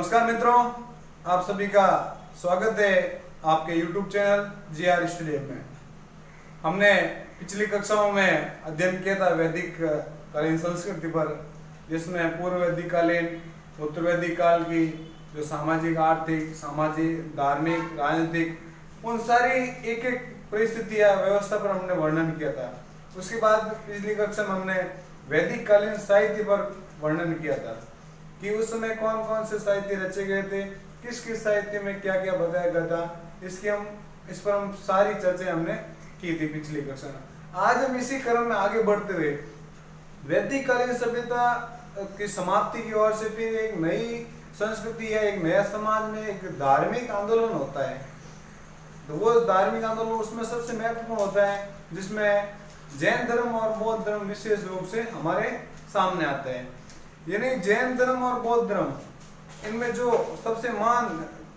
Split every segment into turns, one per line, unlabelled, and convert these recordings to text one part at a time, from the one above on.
नमस्कार मित्रों, आप सभी का स्वागत है आपके YouTube चैनल GR स्टडी में। हमने पिछली कक्षाओं में अध्ययन किया था वैदिक कालीन संस्कृति पर, जिसमें पूर्व वैदिक कालीन, उत्तर वैदिक काल की जो सामाजिक, आर्थिक, सामाजिक, धार्मिक, राजनीतिक उन सारी एक एक परिस्थितियां, व्यवस्था पर हमने वर्णन किया था। उसके बाद पिछली कक्षा में हमने वैदिक कालीन साहित्य पर वर्णन किया था कि उस समय कौन कौन से साहित्य रचे गए थे, किस किस साहित्य में क्या क्या बताया गया था। इस पर हम सारी चर्चा हमने की थी पिछली कक्षा में। आज हम इसी क्रम में आगे बढ़ते हुए वैदिक कालीन सभ्यता की समाप्ति की ओर से फिर एक नई संस्कृति है, एक नया समाज में एक धार्मिक आंदोलन होता है। तो वो धार्मिक आंदोलन उसमें सबसे महत्वपूर्ण होता है, जिसमें जैन धर्म और बौद्ध धर्म विशेष रूप से हमारे सामने आते हैं। यानी जैन धर्म और बौद्ध धर्म, इनमें जो सबसे महान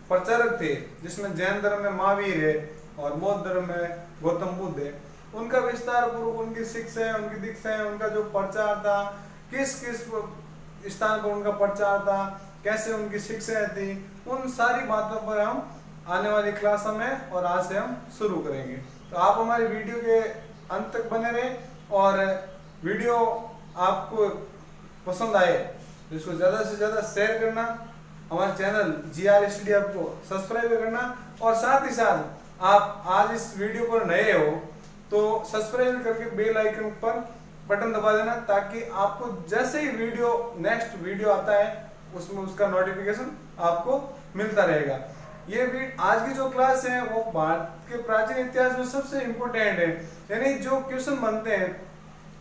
प्रचारक थे, जिसमें जैन धर्म में महावीर है और बौद्ध धर्म में गौतम बुद्ध है, उनका विस्तार पूर्वक उनकी शिक्षा, उनकी दीक्षा, उनका जो प्रचार था, किस किस स्थान पर उनका प्रचार था, कैसे उनकी शिक्षा थी, उन सारी बातों पर हम आने वाली क्लास में और आज से हम शुरू करेंगे। तो आप हमारे वीडियो के अंत तक बने रहें और वीडियो आपको पसंद आए तो इसको ज़्यादा से ज़्यादा शेयर करना, हमारे चैनल GR स्टडी आपको सब्सक्राइब करना, और साथ ही साथ आप आज इस वीडियो पर नए हो तो सब्सक्राइब करके बेल आइकन पर बटन दबा देना, ताकि आपको जैसे ही नेक्स्ट वीडियो आता है उसमें उसका नोटिफिकेशन आपको मिलता रहेगा। ये आज की जो क्लास है वो भारत के प्राचीन इतिहास में सबसे इम्पोर्टेंट है। यानी जो क्वेश्चन बनते हैं,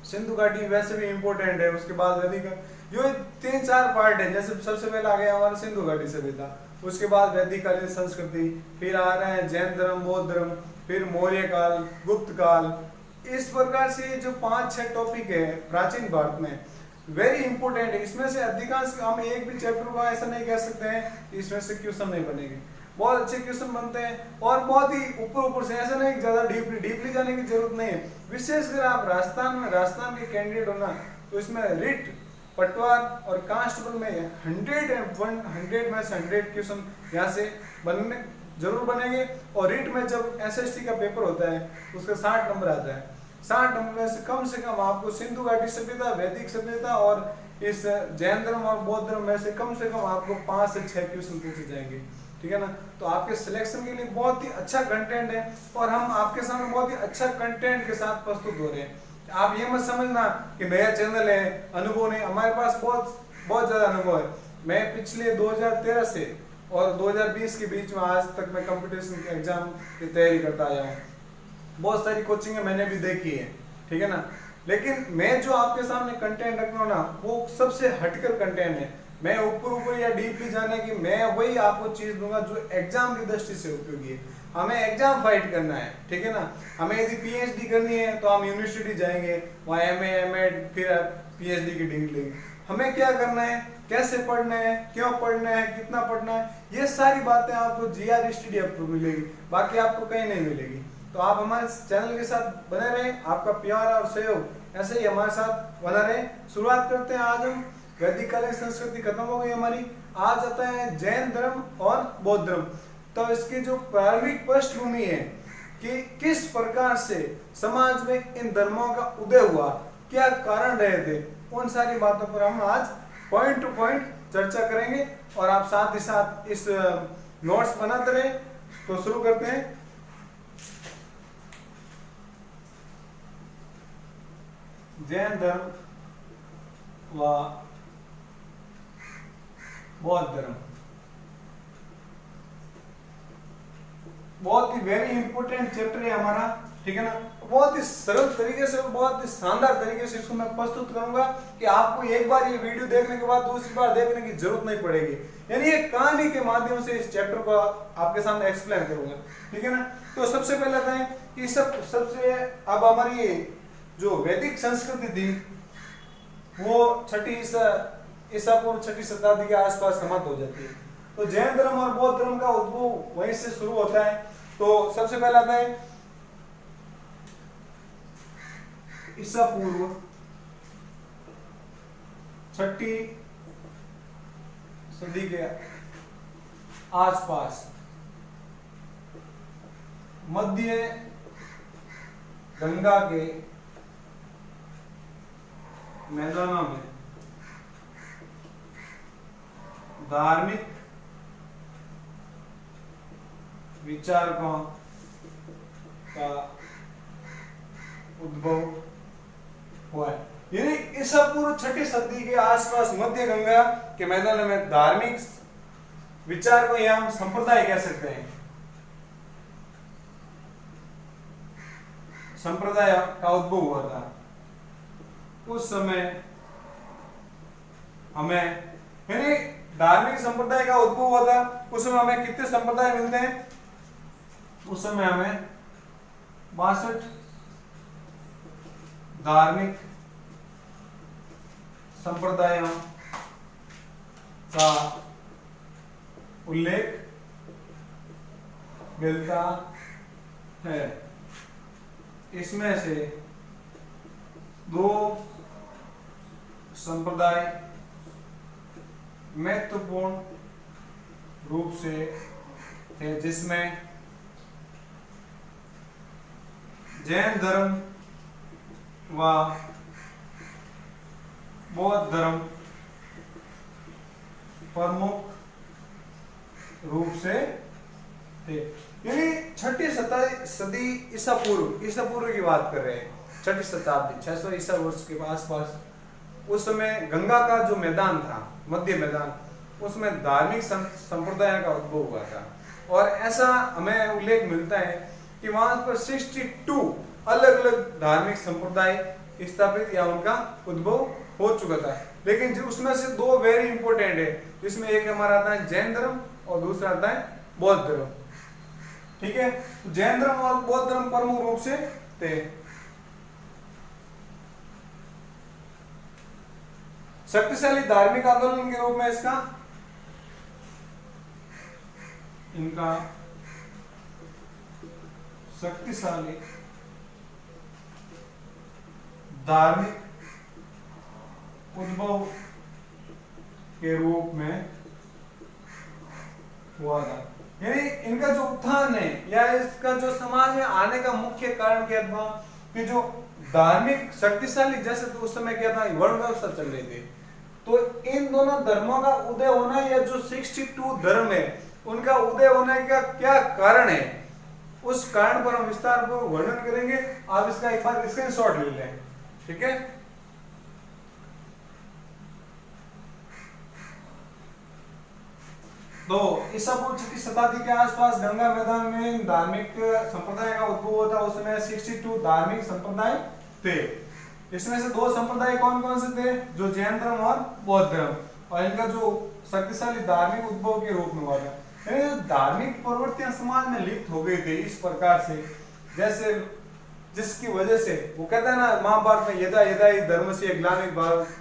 सिंधु घाटी वैसे भी इम्पोर्टेंट है, उसके बाद वैदिक, जो 3-4 पार्ट है। जैसे सबसे पहले आ गया हमारा सिंधु घाटी सभ्यता, उसके बाद वैदिक कालीन संस्कृति, फिर आ रहे हैं जैन धर्म, बौद्ध धर्म, फिर मौर्य काल, गुप्त काल। इस प्रकार से जो 5-6 टॉपिक है प्राचीन भारत में, वेरी इंपॉर्टेंट है। इसमें से अधिकांश हम एक भी चैप्टर को ऐसा नहीं कह सकते हैं कि इसमें से क्वेश्चन नहीं बनेंगे। बहुत अच्छे क्वेश्चन बनते हैं और बहुत ही ऊपर से, ऐसा नहीं ज्यादा डीपली जाने की जरूरत नहीं है। विशेषकर आप राजस्थान के कैंडिडेट होना, तो इसमें रिट, पटवार और कांस्टेबल में 100 में से 100 क्वेश्चन यहाँ से बनने जरूर बनेंगे। और रिट में जब SST का पेपर होता है उसका 60 नंबर आता है। 60 नंबर में से कम आपको सिंधु घाटी सभ्यता, वैदिक सभ्यता और इस जैन धर्म और बौद्ध धर्म में से कम आपको 5 से 6 क्वेश्चन पूछे जाएंगे, ठीक है ना। तो आपके सिलेक्शन के लिए बहुत ही अच्छा कंटेंट है और हम आपके सामने बहुत ही अच्छा कंटेंट के साथ प्रस्तुत हो रहे हैं। आप ये मत समझना कि नया चैनल है, अनुभव नहीं। हमारे पास बहुत ज्यादा अनुभव है। मैं पिछले 2013 से और 2020 के बीच में आज तक मैं कंपटीशन के एग्जाम की तैयारी करता आया हूँ। बहुत सारी कोचिंग मैंने भी देखी है, ठीक है ना। लेकिन मैं जो आपके सामने कंटेंट रख रहा हूँ ना, वो सबसे हटकर कंटेंट है। मैं ऊपर या डीपली जाने की, मैं वही आपको चीज दूंगा जो एग्जाम की दृष्टि से उपयोगी है। हमें एग्जाम फाइट करना है, ठीक है ना। हमें यदि PhD करनी है तो हम यूनिवर्सिटी जाएंगे, वहाँ MA MAd फिर PhD की डिग्री लेंगे। हमें क्या करना है, कैसे पढ़ना है, क्यों पढ़ना है, कितना पढ़ना है, ये सारी बातें आपको GR स्टडी आपको मिलेगी, बाकी आपको कहीं नहीं मिलेगी। तो आप हमारे चैनल के साथ बने रहें, आपका प्यार और सहयोग ऐसे ही हमारे साथ बना रहे। शुरुआत करते हैं। आज हम वैदिक कालीन संस्कृति खत्म हो गई हमारी, आज आता है जैन धर्म और बौद्ध धर्म। तो इसकी जो प्रारंभिक पृष्ठभूमि है कि किस प्रकार से समाज में इन धर्मों का उदय हुआ, क्या कारण रहे थे, उन सारी बातों पर हम आज पॉइंट टू पॉइंट चर्चा करेंगे और आप साथ ही साथ इस नोट्स बनाते रहे। तो शुरू करते हैं। जैन धर्म व बौद्ध धर्म बहुत ही वेरी इंपॉर्टेंट चैप्टर है हमारा, ठीक है ना। बहुत ही सरल तरीके से, बहुत ही शानदार तरीके से इसको मैं प्रस्तुत करूंगा कि आपको एक बार ये वीडियो देखने के बाद दूसरी बार देखने की जरूरत नहीं पड़ेगी। यानी एक कहानी के माध्यम से इस चैप्टर को आपके सामने एक्सप्लेन करूंगा, ठीक है ना। तो सबसे पहले बताएं कि सबसे अब हमारी जो वैदिक संस्कृति थी वो ईसा पूर्व 6वीं शताब्दी के आसपास समाप्त हो जाती है। तो जैन धर्म और बौद्ध धर्म का उद्भव वहीं से शुरू होता है। तो सबसे पहला आता है ईसा पूर्व 6वीं सदी के आसपास मध्य गंगा के मैदानों में धार्मिक विचारकों का उद्भव हुआ है। यानी ईसा पूर्व 6ठी सदी के आसपास मध्य गंगा के मैदानों में धार्मिक विचार को या हम संप्रदाय कह सकते हैं, संप्रदाय का उद्भव हुआ था। उस समय हमें यानी धार्मिक संप्रदाय का उद्भव हुआ था। उस समय हमें कितने संप्रदाय मिलते हैं? उस समय हमें 62 धार्मिक संप्रदायों का उल्लेख मिलता है। इसमें से 2 संप्रदाय महत्वपूर्ण रूप से थे, जिसमें जैन धर्म व बौद्ध धर्म प्रमुख रूप से थे। यानी 6ठी सदी ईसा पूर्व की बात कर रहे हैं, 6ठी शताब्दी 600 ईसा वर्ष के आसपास। उस समय गंगा का जो मैदान था, मध्य मैदान, उसमें धार्मिक संप्रदाय का उद्भव हुआ था। और ऐसा हमें उल्लेख मिलता है कि वहां पर 62 अलग अलग धार्मिक संप्रदाय स्थापित या उनका उद्भव हो चुका था। लेकिन जो उसमें से 2 वेरी इंपॉर्टेंट है, जिसमें एक हमारा आता है जैन धर्म और दूसरा आता है बौद्ध धर्म। ठीक है, तो जैन धर्म और बौद्ध धर्म प्रमुख रूप से थे। शक्तिशाली धार्मिक आंदोलन के रूप में इनका शक्तिशाली धार्मिक उद्भव के रूप में हुआ था। यानी इनका जो उत्थान है या इसका जो समाज में आने का मुख्य कारण क्या था कि जो धार्मिक शक्तिशाली, जैसे तो उस समय क्या था, वर्ण व्यवस्था चल रही थी, तो इन दोनों धर्मों का उदय होना या जो 62 धर्म है उनका उदय होने का क्या कारण है, उस कारण पर हम विस्तार पूर्वक वर्णन करेंगे। आप इसका एक बार स्क्रीनशॉट ले लें। ठीक है, तो ईसा पूर्व 6ठी शताब्दी के आसपास गंगा मैदान में धार्मिक संप्रदाय का उद्भव हुआ था। उसमें 62 धार्मिक संप्रदाय थे। इसमें से 2 संप्रदाय कौन कौन से थे? जो जैन धर्म और बौद्ध धर्म, और इनका जो शक्तिशाली धार्मिक उद्भव के रूप में हुआ था। धार्मिक प्रवृत्तियां समाज में लिप्त हो गई थी इस प्रकार से, जैसे जिसकी वजह से वो कहता है ना महाभारत में, यदा यदा ही धर्म से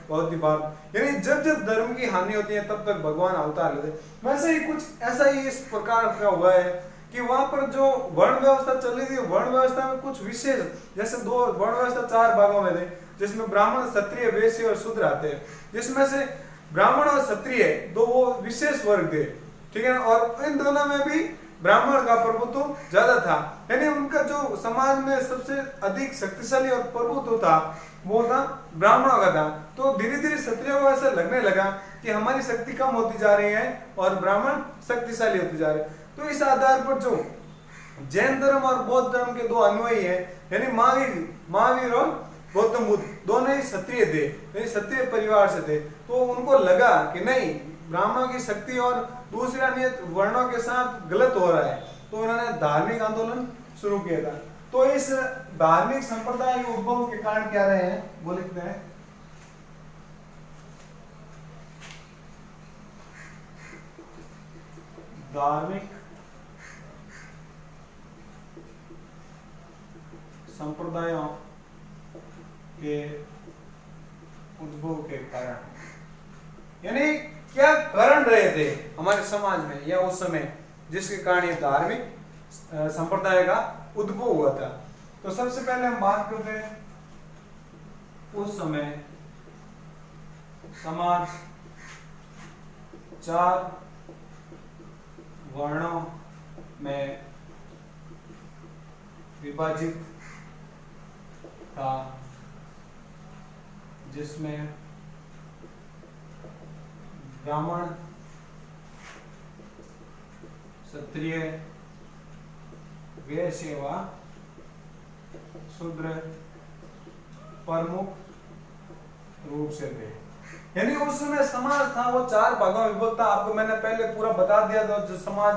बहुत बार, यानी जब जब धर्म की हानि होती है तब तक भगवान अवतार लेते। वैसे ही कुछ ऐसा ही इस प्रकार का हुआ है कि वहां पर जो वर्ण व्यवस्था चल रही थी, वर्ण व्यवस्था में कुछ विशेष, जैसे 2 वर्ण व्यवस्था 4 भागों में थे, जिसमें ब्राह्मण, क्षत्रिय, वैश्य और शूद्र आते हैं। जिसमें से ब्राह्मण और क्षत्रिय 2 वो विशेष वर्ग थे। ठीक है, और इन दोनों में भी ब्राह्मण का प्रभुत्व ज्यादा था। यानी उनका जो समाज में सबसे अधिक शक्तिशाली और प्रभुत्व था वो था ब्राह्मणों का था। तो धीरे धीरे क्षत्रियों को ऐसा लगने लगा कि हमारी शक्ति कम होती जा रही है और ब्राह्मण शक्तिशाली होते जा रहे हैं। तो इस आधार पर जो जैन धर्म और बौद्ध धर्म के 2 अनुयायी हैं, यानी महावीर और गौतम बुद्ध, दोनों ही क्षत्रिय थे, क्षत्रिय परिवार से थे। तो उनको लगा कि नहीं, ब्राह्मणों की शक्ति और दूसरे अन्य वर्णों के साथ गलत हो रहा है, तो उन्होंने धार्मिक आंदोलन शुरू किया था। तो इस धार्मिक संप्रदाय के उद्भव के कारण क्या रहे हैं वो लिखते हैं। धार्मिक संप्रदायों के उद्भव के कारण, यानी क्या कारण रहे थे हमारे समाज में या उस समय जिसके कारण ये धार्मिक संप्रदाय का उद्भव हुआ था। तो सबसे पहले हम बात करते हैं उस समय समाज 4 वर्णों में विभाजित था, जिसमें ब्राह्मण, क्षत्रिय, वैश्य व शूद्र प्रमुख रूप से थे। यानी उस समय समाज था वो चार भागों में विभक्त था। आपको मैंने पहले पूरा बता दिया था जो समाज,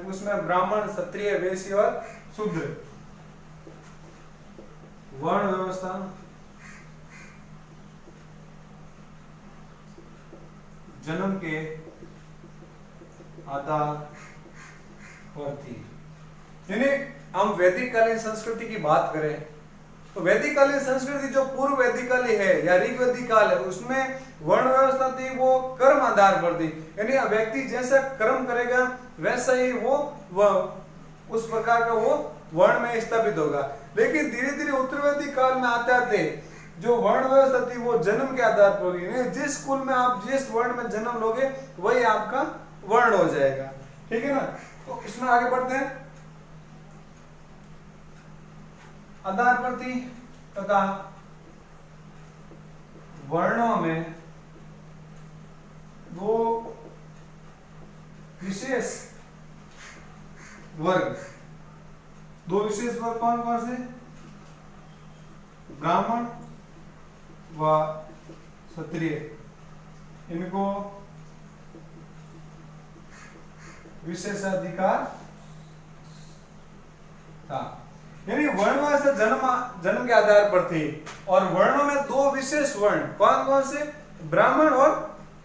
उसमें ब्राह्मण, क्षत्रिय, वैश्य और शूद्र। वर्ण व्यवस्था जन्म के आधार पर थी। यानी हम वैदिक कालीन संस्कृति की बात करें तो वैदिक कालीन संस्कृति जो पूर्व वैदिक काल है या ऋग्वैदिक काल है, उसमें वर्ण व्यवस्था थी वो कर्म आधार पर थी। यानी व्यक्ति जैसा कर्म करेगा वैसा ही वो उस प्रकार का वो वर्ण में स्थापित होगा। लेकिन धीरे धीरे उत्तर वैदिक काल में आते आते जो वर्ण व्यवस्था थी वो जन्म के आधार पर होगी। जिस कुल में आप जिस वर्ण में जन्म लोगे वही आपका वर्ण हो जाएगा। ठीक है ना। तो इसमें आगे बढ़ते हैं। आधार पर थी तथा वर्णों में दो विशेष वर्ग, दो विशेष वर्ग कौन कौन से? ब्राह्मण व क्षत्रिय, इनको विशेषाधिकार था। यानी वर्ण व्यवस्था जन्म के आधार पर थी और वर्णों में दो विशेष वर्ण कौन कौन से? ब्राह्मण और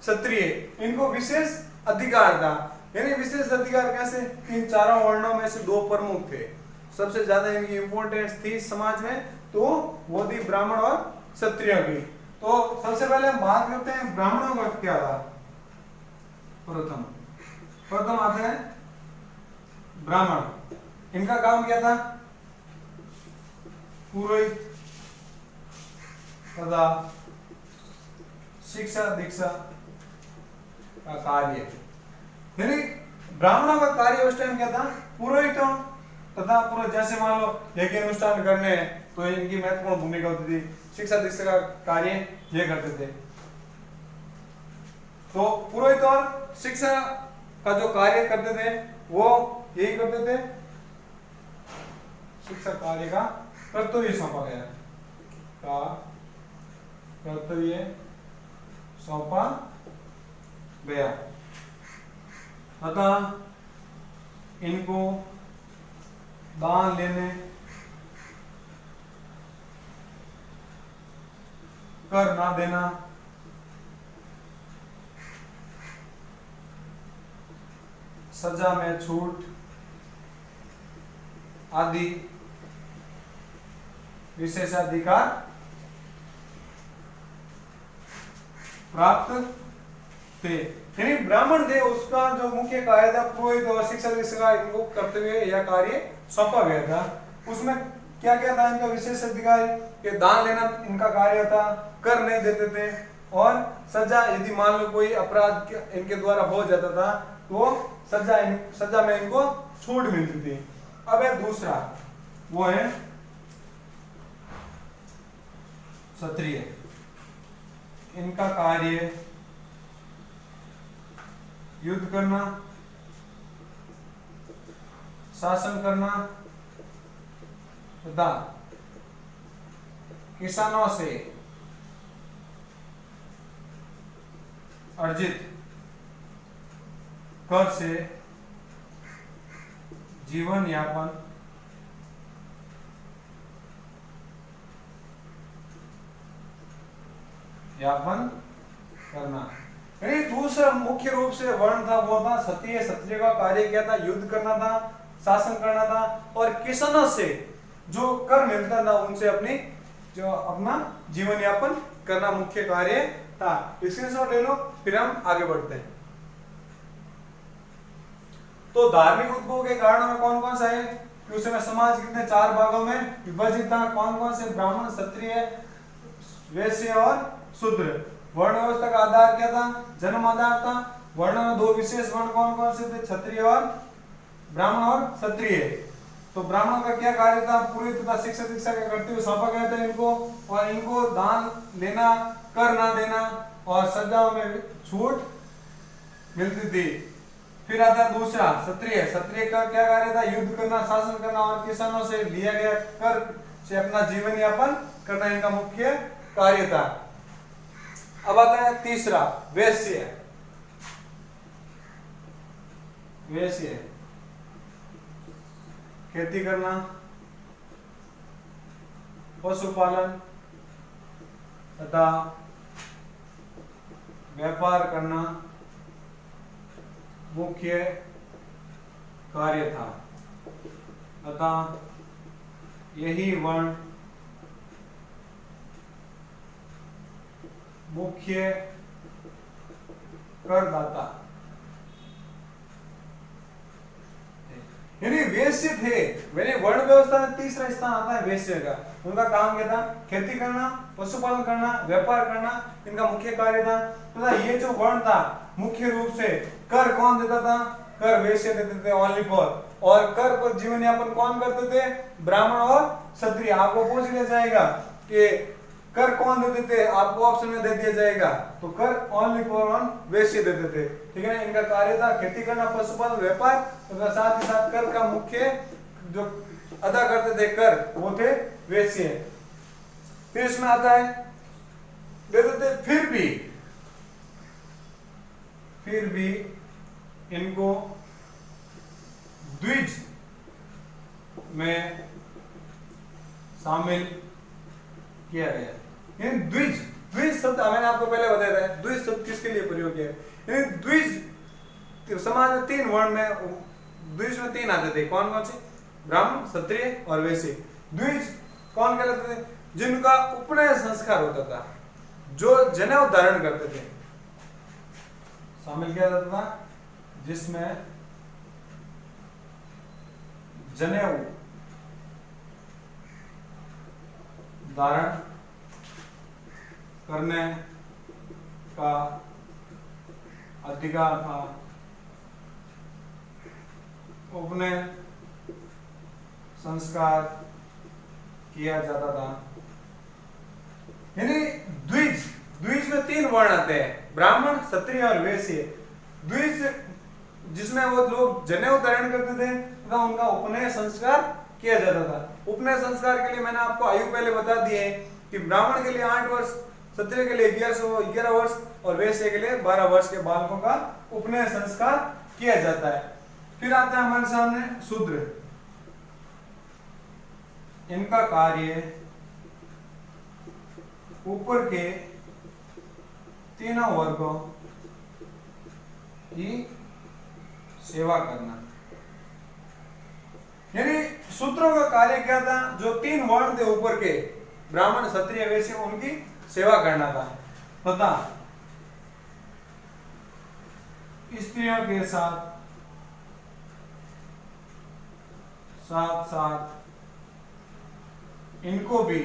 क्षत्रिय, इनको विशेष अधिकार था। यानी विशेष अधिकार कैसे? इन चारों वर्णों में से दो प्रमुख थे, सबसे ज्यादा इनकी इंपॉर्टेंस थी समाज में, तो वो थी ब्राह्मण और क्षत्रिय की। तो सबसे पहले हम बात करते हैं ब्राह्मणों का क्या था। प्रथम आते हैं ब्राह्मण। इनका काम क्या था? पुरोहित तथा शिक्षा दीक्षा का कार्य। यानी ब्राह्मणों का कार्य उस टाइम क्या था? पुरोहितों तथा पुरोहित, जैसे मान लो यज्ञ अनुष्ठान करने तो इनकी महत्वपूर्ण भूमिका होती थी। शिक्षा दीक्षा का कार्य ये करते थे। तो पुरोहित और शिक्षा का जो कार्य करते थे वो यही करते थे। शिक्षा कार्य का कर्तव्य सौंपा गया, कर्तव्य सौंपा गया अतः इनको दान लेने, कर ना देना, सजा में छूट आदि विशेषाधिकार प्राप्त थे। यानी ब्राह्मण थे, उसका जो मुख्य कार्य था पुरोहित और शिक्षा दीक्षा, इनको कर्तव्य या कार्य सौंपा गया था। उसमें क्या क्या था इनका विशेष अधिकार? कि दान लेना इनका कार्य था, कर नहीं देते थे, और सजा, यदि मान लो कोई अपराध इनके द्वारा हो जाता था तो सजा में इनको छूट मिलती थी। अब है दूसरा, वो है क्षत्रिय। इनका कार्य युद्ध करना, शासन करना तथा किसानों से अर्जित कर से जीवन यापन करना। दूसरा मुख्य रूप से वर्ण था वो था क्षत्रिय। क्षत्रिय का कार्य क्या था? युद्ध करना था, शासन करना था, और किसानों से जो कर मिलता था उनसे अपना जीवन यापन करना मुख्य कार्य था। स्क्रीनशॉट ले लो, फिर हम आगे बढ़ते हैं। तो धार्मिक उद्भव के कारणों में कौन कौन सा है कि उस समय समाज कितने चार भागों में विभाजित था? कौन कौन से? ब्राह्मण, क्षत्रिय, वैश्य और शूद्र। वर्ण व्यवस्था का आधार क्या था? जन्म आधार था। वर्णों में दो विशेष वर्ण कौन कौन से थे? क्षत्रिय और ब्राह्मण और क्षत्रिय। तो ब्राह्मणों का क्या कार्य था? पुरोहित तथा शिक्षक दीक्षा का करते हुए सौंपा गया था इनको, और इनको दान लेना, कर ना देना और सजाओं में छूट मिलती थी। फिर आता है दूसरा क्षत्रिय। क्षत्रिय का क्या कार्य था? युद्ध करना, शासन करना और किसानों से लिया गया कर से अपना जीवन यापन करना इनका मुख्य कार्य था। अब आता है तीसरा वैश्य। वैश्य खेती करना, पशुपालन तथा व्यापार करना मुख्य कार्य था, अतः यही वर्ण मुख्य करदाता यानी वैश्य थे। मैंने वर्ण व्यवस्था में तीसरा स्थान आता है वैश्य का। उनका काम क्या था? खेती करना, पशुपालन करना, व्यापार करना इनका मुख्य कार्य था। तो ये जो वर्ण था मुख्य रूप से कर कौन देता था? कर वैश्य देते थे ओनली फॉर। और कर पर जीवन यापन कौन करते थे? ब्राह्मण और क्षत्रिय। आपको पूछ लिया जाएगा कि कर कौन देते थे, आपको ऑप्शन में दे दिया जाएगा। तो कर ओनली फॉर ऑन वैश्य देते थे, ठीक है। इनका कार्य था खेती करना, पशुपालन, व्यापार तथा साथ ही साथ कर का मुख्य जो अदा करते थे कर वो थे वैश्य। फिर इसमें आता है देते थे फिर भी इनको द्विज में शामिल किया गया। द्विज द्विज शब्द मैंने आपको पहले बताया था, द्विज शब्द किसके लिए प्रयोग किया है? द्विज समाज में तीन वर्ण में, द्विज में तीन आते थे। कौन कौन से? ब्राह्मण, क्षत्रिय और वैश्य। द्विज कौन कहलाते थे? जिनका उपनयन संस्कार होता था, जो जनेऊ धारण करते थे, शामिल किया जाता था, जिसमें जनेऊ धारण करने का अधिकार था, उपनयन संस्कार किया जाता था। यानी द्विज द्विज में तीन वर्ण आते हैं, ब्राह्मण, क्षत्रिय और वैश्य। द्विज जिसमें वो लोग जनेऊ धारण करते थे तथा उनका उपनयन संस्कार किया जाता था। उपनयन संस्कार के लिए मैंने आपको आयु पहले बता दी है कि ब्राह्मण के लिए 8 वर्ष, क्षत्रिय के लिए 11 वर्ष और वैश्य के लिए 12 वर्ष के बालकों का उपनयन संस्कार किया जाता है। फिर आता है हमारे सामने शूद्र। इनका कार्य ऊपर के तीनों वर्गों की सेवा करना। यानी शूद्रों का कार्य क्या था? जो तीन वर्ण थे ऊपर के, ब्राह्मण, क्षत्रिय, वैश्य, उनकी सेवा करना था तथा स्त्रियों के साथ साथ इनको भी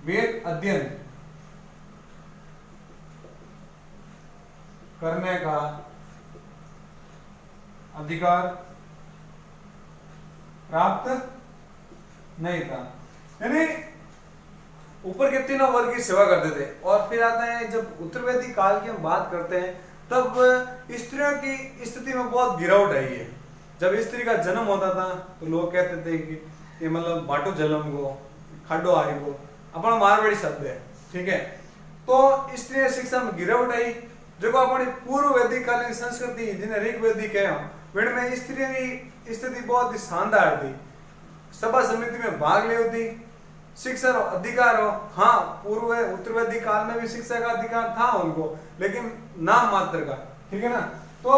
वेद अध्ययन करने का अधिकार प्राप्त नहीं था। यानी ऊपर के तीनों वर्ग की सेवा करते थे। और फिर आता है जब उत्तर वैदिक काल की हम बात करते हैं तब स्त्रियों की स्थिति में बहुत गिरावट आई है। जब स्त्री का जन्म होता था तो लोग कहते थे कि ये मतलब बाटो जलम को खाडो आई को, अपना मारवाड़ी शब्द है, ठीक है। तो स्त्री शिक्षा में गिरावट आई। जो अपनी पूर्व वैदिक कालीन संस्कृति जिन्हें ऋग्वेदिक है, में स्त्रियों की स्थिति बहुत ही शानदार थी। सभा समिति में भाग ले होती, शिक्षा हो, अधिकार हो। हाँ, पूर्व उत्तर वैदिक काल में भी शिक्षा का अधिकार था उनको, लेकिन नाम मात्र का, ठीक है ना। तो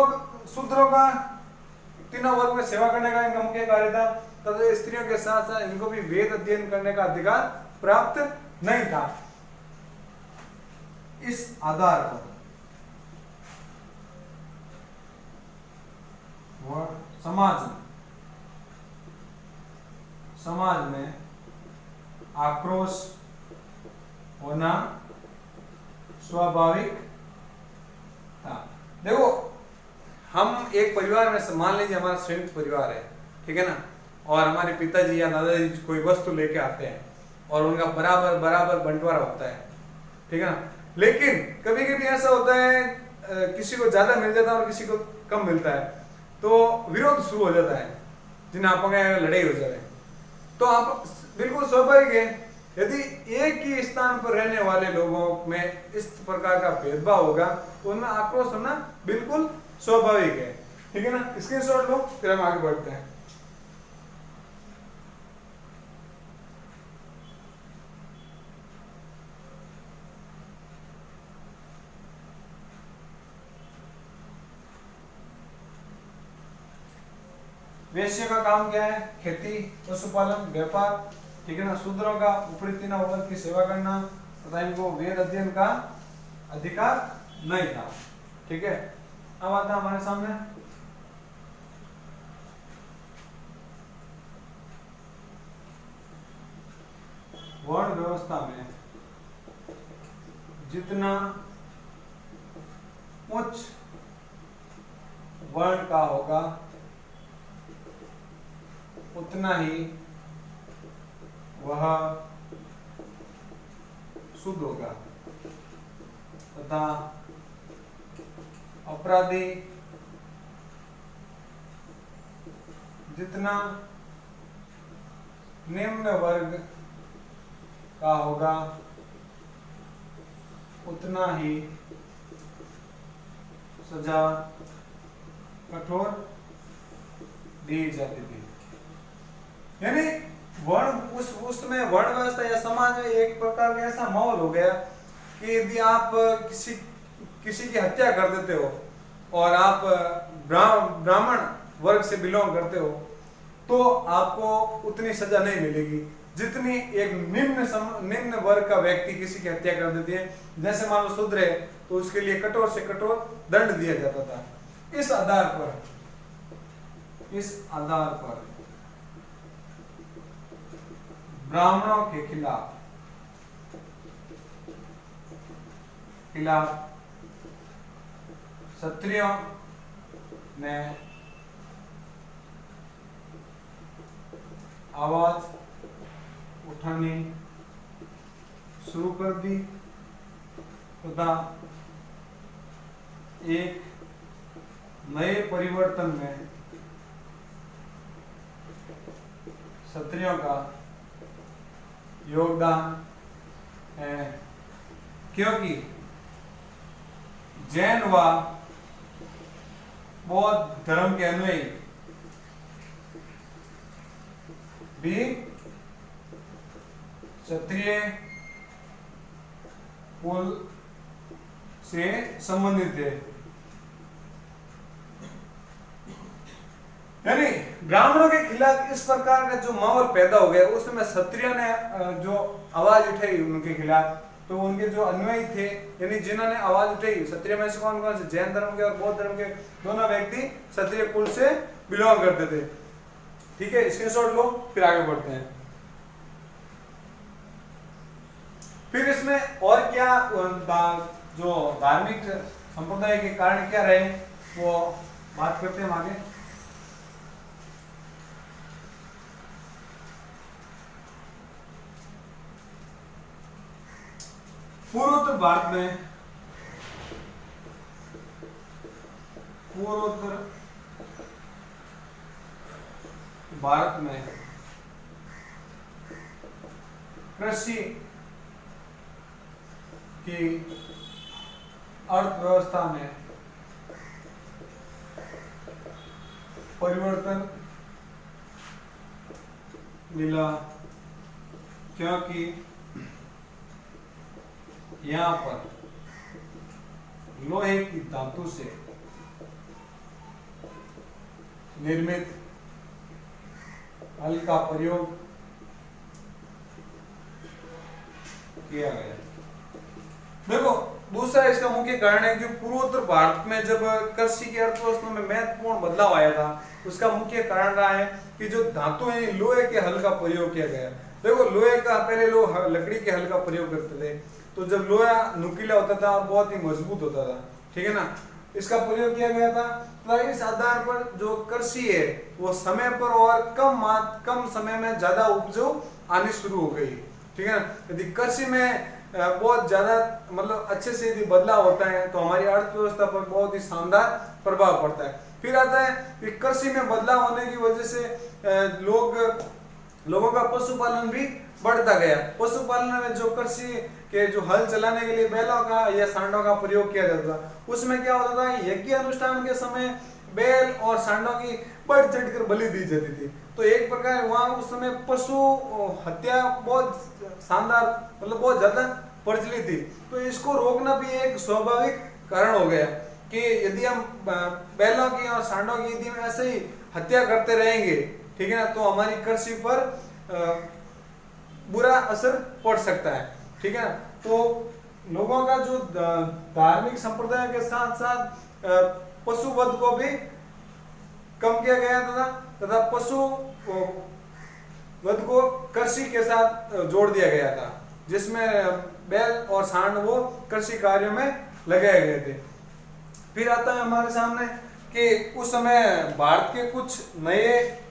शूद्रों का तीनों वर्ग में सेवा करने का इनका मुख्य कार्य था तथा स्त्रियों के साथ साथ इनको भी वेद अध्ययन करने का अधिकार प्राप्त नहीं था। इस आधार पर समाज में आक्रोश होना स्वाभाविक। हाँ देखो, हम एक परिवार में मान लीजिए हमारा संयुक्त परिवार है, ठीक है ना, और हमारे पिताजी या दादाजी कोई वस्तु लेके आते हैं और उनका बराबर बराबर बंटवारा होता है, ठीक है ना। लेकिन कभी कभी ऐसा होता है किसी को ज्यादा मिल जाता है और किसी को कम मिलता है, तो विरोध शुरू हो जाता है, जिन्हें आप लड़ाई हो जाए। तो आप बिल्कुल स्वाभाविक है, यदि एक ही स्थान पर रहने वाले लोगों में इस प्रकार का भेदभाव होगा तो उनमें आक्रोश होना बिल्कुल स्वाभाविक है, ठीक है ना। स्क्रीनशॉट लो, फिर हम आगे बढ़ते हैं। वैश्य का काम क्या है? खेती, पशुपालन, व्यापार, ठीक है ना। शूद्रों का ऊपरी तीन वर्ग की सेवा करना तथा इनको वेद अध्ययन का अधिकार नहीं था, ठीक है। अब आता है हमारे सामने वर्ण व्यवस्था में जितना उच्च वर्ण का होगा उतना ही वह शुद्ध होगा तथा अपराधी जितना निम्न वर्ग का होगा उतना ही सजा कठोर दी जाती थी। यानी वर्ण उसमें वर्ण व्यवस्था या समाज में एक प्रकार का ऐसा माहौल हो गया कि यदि आप किसी की हत्या कर देते हो और आप ब्राह्मण वर्ग से बिलोंग करते हो तो आपको उतनी सजा नहीं मिलेगी जितनी एक निम्न वर्ग का व्यक्ति किसी की हत्या कर देती है। जैसे मान लो शूद्र है तो उसके लिए कठोर से कठोर दंड दिया जाता था। इस आधार पर ब्राह्मणों के खिलाफ क्षत्रियों ने आवाज उठानी शुरू कर दी तथा एक नए परिवर्तन में क्षत्रियों का योगदान है, क्योंकि जैन व बौद्ध धर्म के अनुयायी भी क्षत्रिय कुल से संबंधित थे। यानी ब्राह्मणों के खिलाफ इस प्रकार का जो माहौल पैदा हो गया उसमें क्षत्रियों ने जो आवाज उठाई उनके खिलाफ, तो उनके जो अनुयायी थे यानी जिन्होंने आवाज उठाई क्षत्रिय में से कौन कौन से? जैन धर्म के और बौद्ध धर्म के दोनों व्यक्ति क्षत्रिय कुल से बिलोंग करते थे, ठीक है। स्क्रीनशॉट लो, फिर आगे बढ़ते हैं। फिर इसमें और क्या जो धार्मिक संप्रदाय के कारण क्या रहे वो बात करते हैं आगे। पूर्वोत्तर भारत में कृषि की अर्थव्यवस्था में परिवर्तन मिला, क्योंकि यहाँ पर लोहे की धातु से निर्मित हल का प्रयोग किया गया। देखो दूसरा इसका मुख्य कारण है कि पूर्वोत्तर भारत में जब कृषि की अर्थव्यवस्था में महत्वपूर्ण बदलाव आया था उसका मुख्य कारण रहा है कि जो धातु है लोहे के हल का प्रयोग किया गया। देखो लोहे का पहले लोग लकड़ी के हल का प्रयोग करते थे, तो जब लोहा नुकीला होता था और बहुत ही मजबूत होता था, ठीक है ना, इसका प्रयोग किया गया था। तो इस आधार पर जो कृषि है वो समय पर और कम समय में ज्यादा उपज आनी शुरू हो गई, ठीक है ना। यदि कृषि में बहुत ज्यादा मतलब अच्छे से यदि बदलाव होता है तो हमारी अर्थव्यवस्था पर बहुत ही शानदार प्रभाव पड़ता है। फिर आता है कि कृषि में बदलाव होने की वजह से लोगों का पशुपालन भी बढ़ता गया। पशुपालन में जो कृषि के जो हल चलाने के लिए बैलों का या सांडों का प्रयोग किया जाता था, उसमें क्या होता था, यज्ञ अनुष्ठान के समय बैल और सांडों की बढ़ चढ़ कर बलि दी जाती थी। तो एक प्रकार वहां उस समय पशु हत्या बहुत शानदार मतलब बहुत ज्यादा प्रचलित थी। तो इसको रोकना भी एक स्वाभाविक कारण हो गया कि यदि हम बैलों की और सांडों की यदि हम ऐसे ही हत्या करते रहेंगे, ठीक है ना, तो हमारी कृषि पर बुरा असर पड़ सकता है, ठीक है ना। तो लोगों का जो धार्मिक संप्रदाय के साथ साथ पशुवध को भी कम किया गया तथा पशु वध को कृषि के साथ जोड़ दिया गया था, जिसमें बैल और सांड वो कृषि कार्यों में लगाए गए थे। फिर आता है हमारे सामने कि उस समय भारत के कुछ नए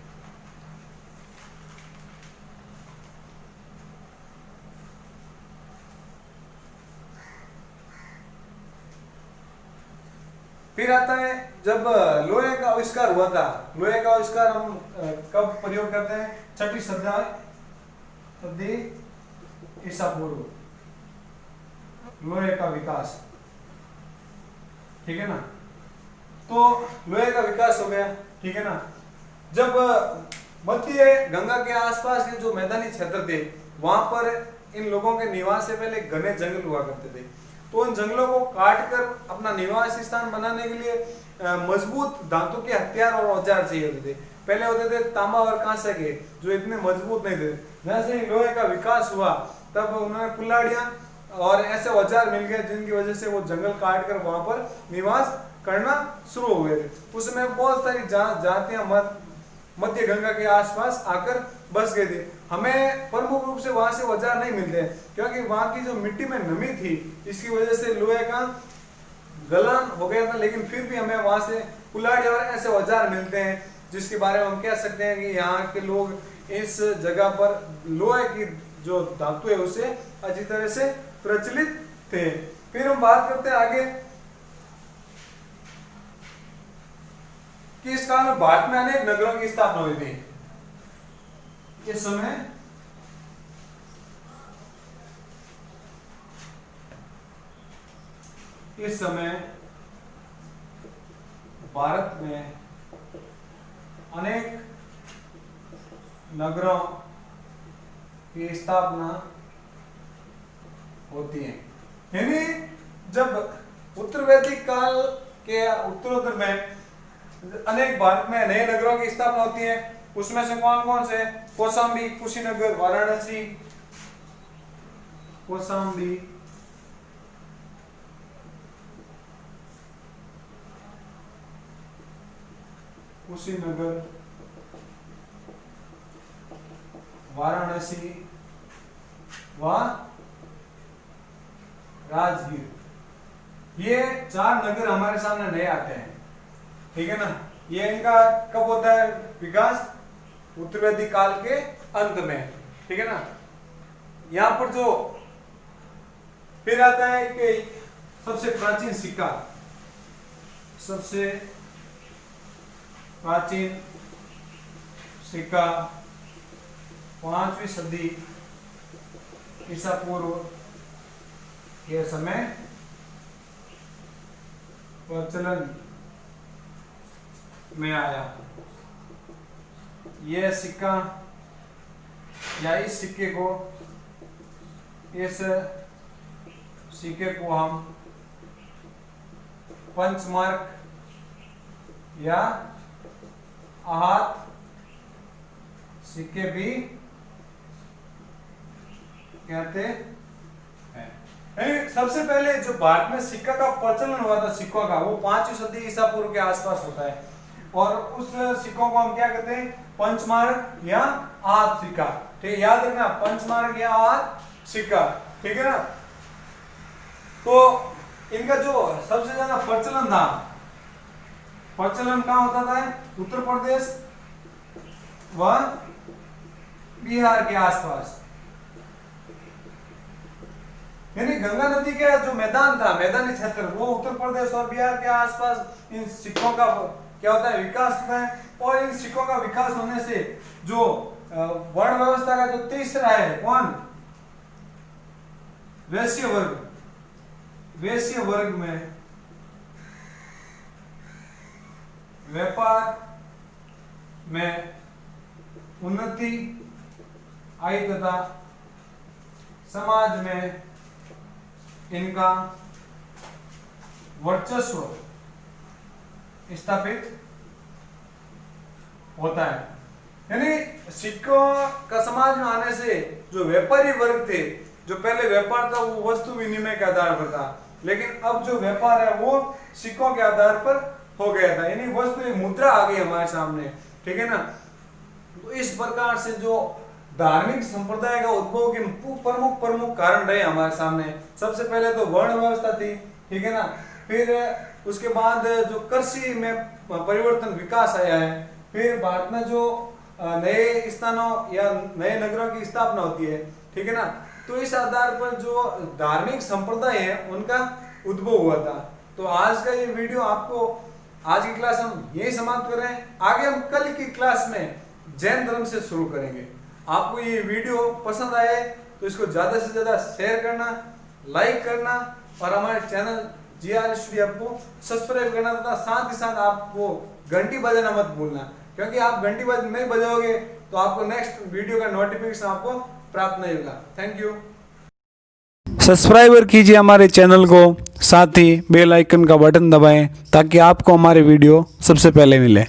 फिर आता है जब लोहे का आविष्कार हुआ था। लोहे का आविष्कार हम कब प्रयोग करते हैं, 6वीं शताब्दी ईसा पूर्व, लोहे का विकास, ठीक है ना। तो लोहे का विकास हो गया, ठीक है ना। जब मध्य गंगा के आसपास के जो मैदानी क्षेत्र थे वहां पर इन लोगों के निवास से पहले घने जंगल हुआ करते थे। तो उन जंगलों को काटकर अपना निवास स्थान बनाने के लिए मजबूत धातु के हथियार और औजार चाहिए होते थे। पहले होते थे तांबा और कांसे के, जो इतने मजबूत नहीं थे। जैसे ही लोहे का विकास हुआ तब उन्होंने कुल्हाड़ियां और ऐसे औजार मिल गए जिनकी वजह से वो जंगल काट कर वहां पर निवास करना शुरू हो गए थे। उसमें बहुत सारी जातियां मध्य गंगा के आसपास आकर बस गए थे। हमें प्रमुख रूप से वहां से औजार नहीं मिलते हैं क्योंकि वहां की जो मिट्टी में नमी थी, इसकी वजह से लोहे का गलन हो गया था। लेकिन फिर भी हमें वहां से कुल्हाड़ी और ऐसे औजार मिलते हैं जिसके बारे में हम कह सकते हैं कि यहाँ के लोग इस जगह पर लोहे की जो धातु है उसे अच्छी तरह से प्रचलित थे। फिर हम बात करते हैं आगे कि इस काल में भारत में अनेक नगरों की स्थापना हुई थी। इस समय भारत में अनेक नगरों की स्थापना होती है। यानी जब उत्तर वैदिक काल के उत्तरोत्तर में अनेक भारत में नए नगरों की स्थापना होती है। उसमें से कौन कौन से, कौशाम्बी, कुशीनगर, वाराणसी, कौशाम्बी, कुशीनगर, वाराणसी व राजगीर, ये 4 नगर हमारे सामने नए आते हैं, ठीक है ना। ये इनका कब होता है विकास, उत्तर वैदिक काल के अंत में, ठीक है ना। यहां पर जो फिर आता है कि सबसे प्राचीन सिक्का, सबसे प्राचीन सिक्का 5वीं सदी ईसा पूर्व के समय प्रचलन में आया। यह सिक्का या इस सिक्के को हम पंचमार्क या आहत सिक्के भी कहते हैं। सबसे पहले जो भारत में सिक्का का प्रचलन हुआ था सिक्कों का, वो 5वीं सदी ईसा पूर्व के आसपास होता है। और उस सिक्कों को हम क्या कहते हैं, पंचमार्क या आहत सिक्का, ठीक है। याद रखना, पंचमार्क या आहत सिक्का, ठीक है ना। तो इनका जो सबसे ज्यादा प्रचलन था, प्रचलन कहाँ होता था? उत्तर प्रदेश व बिहार के आसपास, यानी गंगा नदी का जो मैदान था, मैदानी क्षेत्र, वो उत्तर प्रदेश और बिहार के आसपास इन सिक्कों का क्या होता है? विकास होता है। और इन सिक्कों का विकास होने से जो वर्ण व्यवस्था का जो तीसरा है, कौन? वैश्य वर्ग। वैश्य वर्ग में व्यापार में उन्नति आई तथा समाज में इनका वर्चस्व स्थापित होता है। यानी सिक्कों का समाज में आने से जो व्यापारी वर्ग थे, जो पहले व्यापार था वो वस्तु विनिमय के आधार पर था, लेकिन अब जो व्यापार है वो सिक्कों के आधार पर हो गया था, यानी वस्तु एक मुद्रा आ गई हमारे सामने, ठीक है ना। तो इस प्रकार से जो धार्मिक संप्रदाय का उद्भव के प्रमुख कारण रहे हमारे सामने, सबसे पहले तो वर्ण व्यवस्था थी, ठीक है ना। फिर उसके बाद जो कृषि में परिवर्तन, विकास आया है। फिर भारत में जो नए स्थानों या नए नगरों की स्थापना होती है, ठीक है ना। तो इस आधार पर जो धार्मिक संप्रदाय है उनका उद्भव हुआ था। तो आज का ये वीडियो आपको, आज की क्लास हम यही समाप्त कर रहे हैं। आगे हम कल की क्लास में जैन धर्म से शुरू करेंगे। आपको ये वीडियो पसंद आए तो इसको ज्यादा से ज्यादा शेयर करना, लाइक करना और हमारे चैनल GR स्टूडियो को सब्सक्राइब करना तथा साथ ही साथ आपको घंटी बजाना मत भूलना, क्योंकि आप घंटी नहीं बजाओगे तो आपको नेक्स्ट वीडियो का नोटिफिकेशन आपको प्राप्त नहीं होगा। Thank you.
सब्सक्राइबर कीजिए हमारे चैनल को, साथ ही बेल आइकन का बटन दबाएं ताकि आपको हमारे वीडियो सबसे पहले मिले।